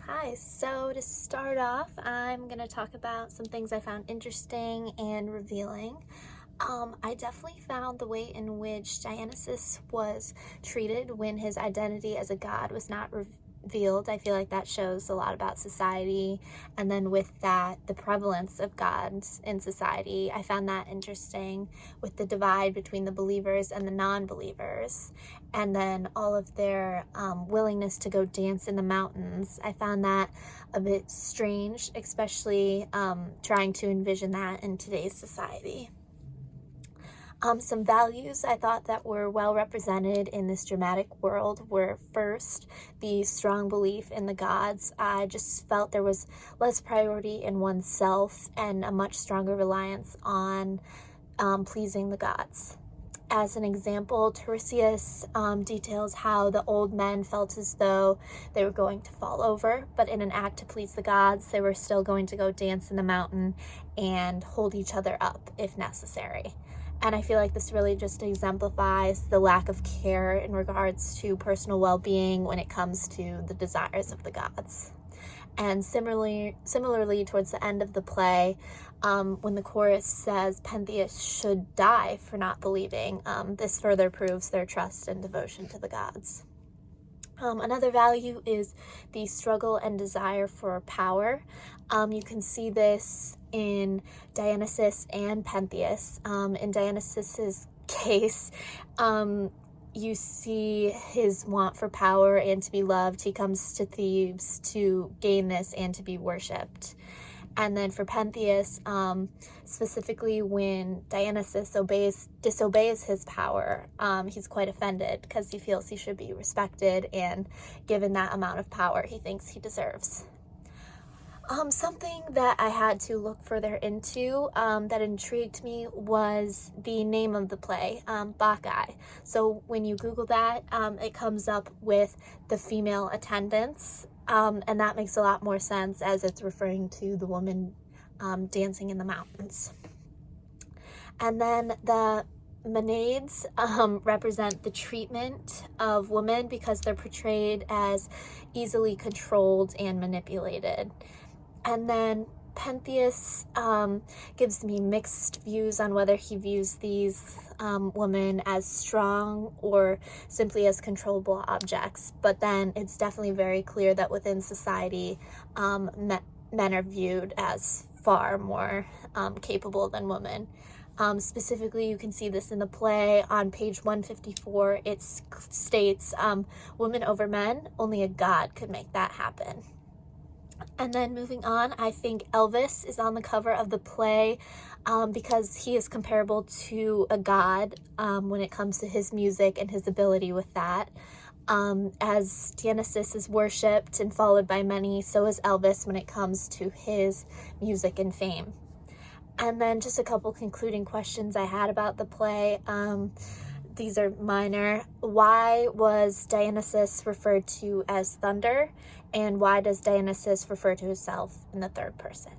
Hi, so to start off, I'm going to talk about some things I found interesting and revealing. I definitely found the way in which Dionysus was treated when his identity as a god was not revealed. I feel like that shows a lot about society, and then with that, the prevalence of gods in society. I found that interesting with the divide between the believers and the non-believers, and then all of their willingness to go dance in the mountains. I found that a bit strange, especially trying to envision that in today's society. Some values I thought that were well represented in this dramatic world were, first, the strong belief in the gods. I just felt there was less priority in oneself and a much stronger reliance on pleasing the gods. As an example, Tiresias details how the old men felt as though they were going to fall over, but in an act to please the gods, they were still going to go dance in the mountain and hold each other up if necessary. And I feel like this really just exemplifies the lack of care in regards to personal well-being when it comes to the desires of the gods. And similarly, towards the end of the play, when the chorus says Pentheus should die for not believing, this further proves their trust and devotion to the gods. Another value is the struggle and desire for power. You can see this in Dionysus and Pentheus. In Dionysus's case, you see his want for power and to be loved. He comes to Thebes to gain this and to be worshipped. And then for Pentheus, specifically when Dionysus disobeys his power, he's quite offended because he feels he should be respected and given that amount of power he thinks he deserves. Something that I had to look further into that intrigued me was the name of the play, Bacchae. So when you Google that, it comes up with the female attendants, and that makes a lot more sense as it's referring to the woman dancing in the mountains. And then the Maids represent the treatment of women because they're portrayed as easily controlled and manipulated. And then Pentheus gives me mixed views on whether he views these women as strong or simply as controllable objects. But then it's definitely very clear that within society, men are viewed as far more capable than women. Specifically, you can see this in the play on page 154. It states, women over men, only a god could make that happen. And then moving on, I think Elvis is on the cover of the play because he is comparable to a god when it comes to his music and his ability with that. As Dionysus is worshipped and followed by many, so is Elvis when it comes to his music and fame. And then just a couple concluding questions I had about the play. These are minor. Why was Dionysus referred to as thunder? And why does Dionysus refer to himself in the third person?